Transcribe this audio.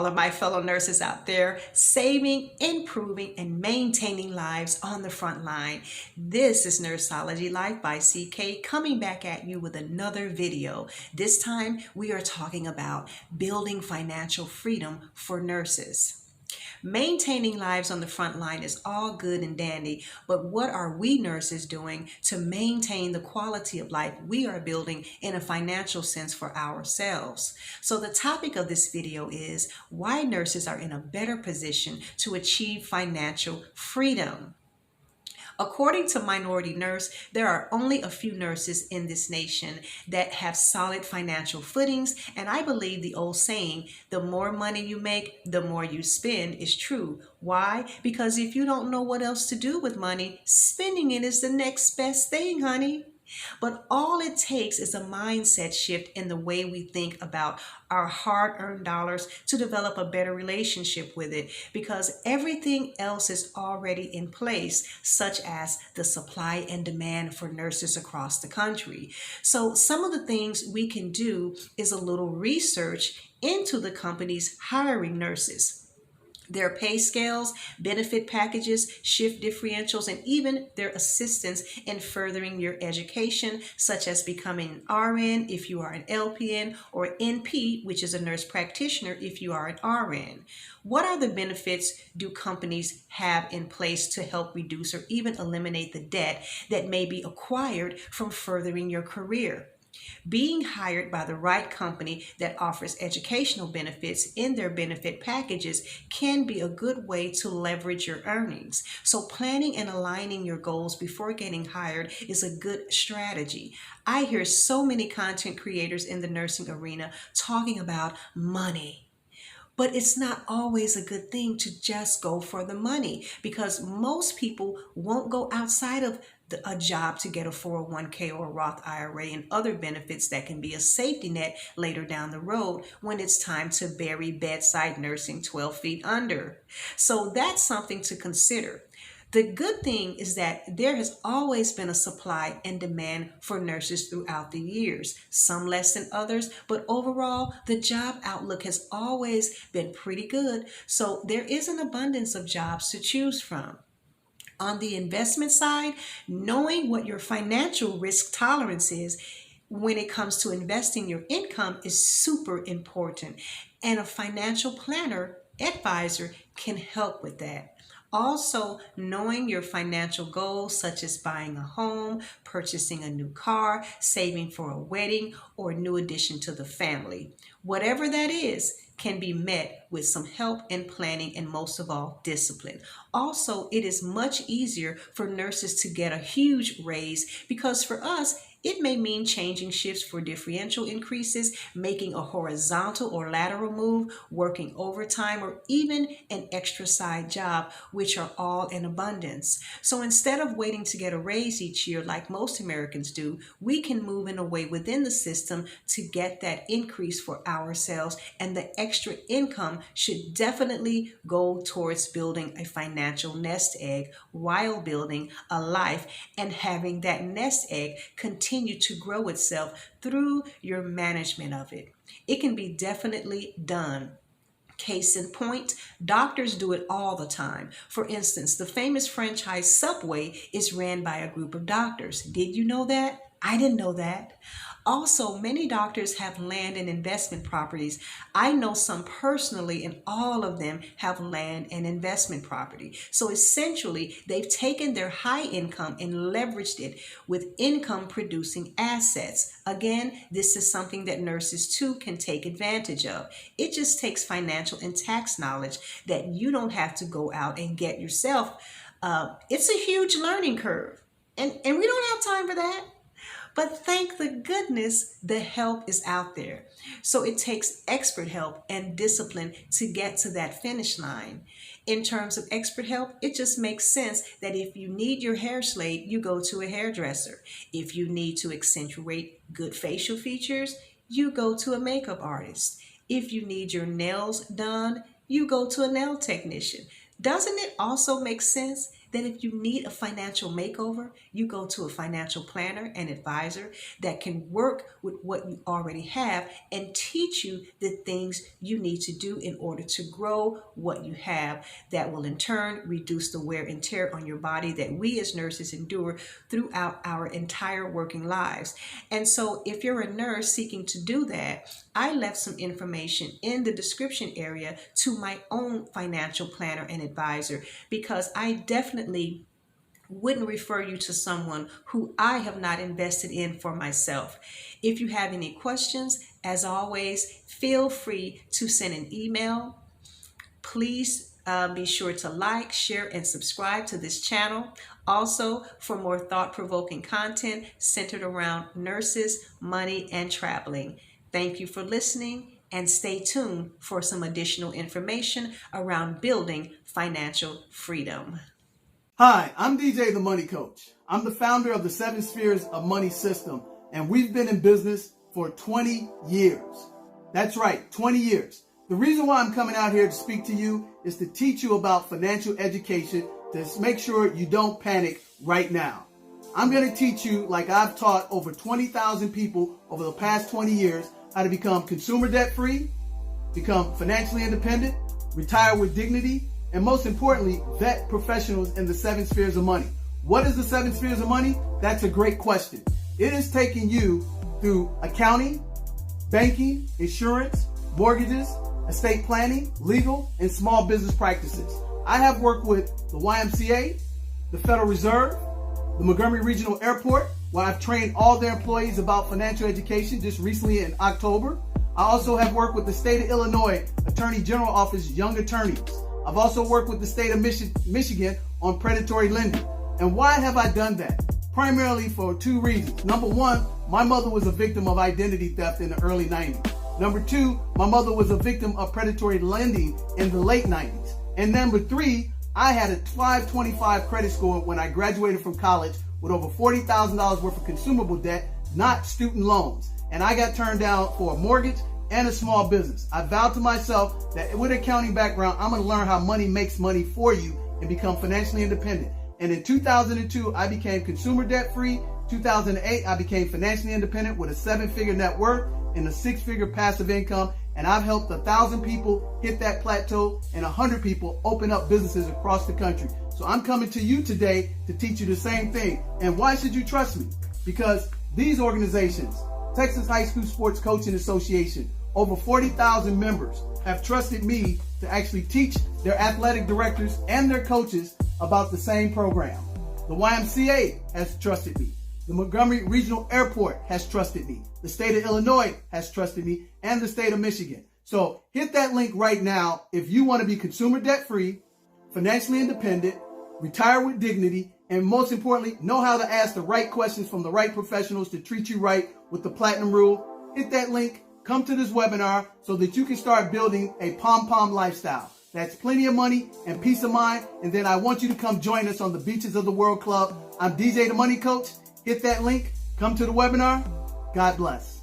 all of my fellow nurses out there saving, improving, and maintaining lives on the front line. This is Nursology Life by CK coming back at you with another video. This time we are talking about building financial freedom for nurses. Maintaining lives on the front line is all good and dandy, but what are we nurses doing to maintain the quality of life we are building in a financial sense for ourselves? So the topic of this video is why nurses are in a better position to achieve financial freedom. According to Minority Nurse, there are only a few nurses in this nation that have solid financial footings, and I believe the old saying, the more money you make, the more you spend, is true. Why? Because if you don't know what else to do with money, spending it is the next best thing, honey. But all it takes is a mindset shift in the way we think about our hard-earned dollars to develop a better relationship with it, because everything else is already in place, such as the supply and demand for nurses across the country. So some of the things we can do is a little research into the companies hiring nurses, their pay scales, benefit packages, shift differentials, and even their assistance in furthering your education, such as becoming an RN if you are an LPN, or NP, which is a nurse practitioner if you are an RN. What are the benefits do companies have in place to help reduce or even eliminate the debt that may be acquired from furthering your career? Being hired by the right company that offers educational benefits in their benefit packages can be a good way to leverage your earnings. So planning and aligning your goals before getting hired is a good strategy. I hear so many content creators in the nursing arena talking about money. But it's not always a good thing to just go for the money, because most people won't go outside of a job to get a 401k or a Roth IRA and other benefits that can be a safety net later down the road when it's time to bury bedside nursing 12 feet under. So that's something to consider. The good thing is that there has always been a supply and demand for nurses throughout the years, some less than others, but overall, the job outlook has always been pretty good. So there is an abundance of jobs to choose from. On the investment side, knowing what your financial risk tolerance is when it comes to investing your income is super important, and a financial planner advisor can help with that. Also, knowing your financial goals, such as buying a home, purchasing a new car, saving for a wedding, or a new addition to the family. Whatever that is, can be met with some help and planning, and most of all, discipline. Also, it is much easier for nurses to get a huge raise, because for us, it may mean changing shifts for differential increases, making a horizontal or lateral move, working overtime, or even an extra side job, which are all in abundance. So instead of waiting to get a raise each year like most Americans do, we can move in a way within the system to get that increase for ourselves, and the extra income should definitely go towards building a financial nest egg while building a life, and having that nest egg continue to grow itself through your management of it. It can be definitely done. Case in point, doctors do it all the time. For instance, the famous franchise Subway is ran by a group of doctors. Did you know that? I didn't know that. Also, many doctors have land and investment properties. I know some personally, and all of them have land and investment property. So essentially, they've taken their high income and leveraged it with income producing assets. Again, this is something that nurses too can take advantage of. It just takes financial and tax knowledge that you don't have to go out and get yourself. It's a huge learning curve, and we don't have time for that. But thank the goodness the help is out there. So it takes expert help and discipline to get to that finish line. In terms of expert help, it just makes sense that if you need your hair slayed, you go to a hairdresser. If you need to accentuate good facial features, you go to a makeup artist. If you need your nails done, you go to a nail technician. Doesn't it also make sense Then if you need a financial makeover, you go to a financial planner and advisor that can work with what you already have and teach you the things you need to do in order to grow what you have, that will in turn reduce the wear and tear on your body that we as nurses endure throughout our entire working lives. And so if you're a nurse seeking to do that, I left some information in the description area to my own financial planner and advisor, because I definitely wouldn't refer you to someone who I have not invested in for myself. If you have any questions, as always, feel free to send an email. Please be sure to like, share, and subscribe to this channel. Also, for more thought-provoking content centered around nurses, money, and traveling. Thank you for listening, and stay tuned for some additional information around building financial freedom. Hi, I'm DJ the Money Coach. I'm the founder of the 7 Spheres of Money system, and we've been in business for 20 years. That's right, 20 years. The reason why I'm coming out here to speak to you is to teach you about financial education, to make sure you don't panic right now. I'm going to teach you, like I've taught over 20,000 people over the past 20 years, how to become consumer debt free, become financially independent, retire with dignity, and most importantly, vet professionals in the 7 Spheres of Money. What is the 7 Spheres of Money? That's a great question. It is taking you through accounting, banking, insurance, mortgages, estate planning, legal, and small business practices. I have worked with the YMCA, the Federal Reserve, the Montgomery Regional Airport, where I've trained all their employees about financial education just recently in October. I also have worked with the state of Illinois Attorney General Office Young Attorneys. I've also worked with the state of Michigan on predatory lending. And why have I done that? Primarily for 2 reasons. Number 1, my mother was a victim of identity theft in the early 90s. Number 2, my mother was a victim of predatory lending in the late 90s. And number 3, I had a 525 credit score when I graduated from college with over $40,000 worth of consumable debt, not student loans. And I got turned down for a mortgage and a small business. I vowed to myself that with an accounting background, I'm going to learn how money makes money for you and become financially independent. And in 2002, I became consumer debt free. 2008, I became financially independent with a 7-figure net worth and a 6-figure passive income. And I've helped 1,000 people hit that plateau and 100 people open up businesses across the country. So I'm coming to you today to teach you the same thing. And why should you trust me? Because these organizations, Texas High School Sports Coaching Association, over 40,000 members, have trusted me to actually teach their athletic directors and their coaches about the same program. The YMCA has trusted me. The Montgomery Regional Airport has trusted me. The state of Illinois has trusted me, and the state of Michigan. So hit that link right now if you want to be consumer debt free, financially independent, retire with dignity, and most importantly, know how to ask the right questions from the right professionals to treat you right with the platinum rule. Hit that link, come to this webinar so that you can start building a pom-pom lifestyle. That's plenty of money and peace of mind. And then I want you to come join us on the Beaches of the World Club. I'm DJ the Money Coach. Hit that link, come to the webinar. God bless.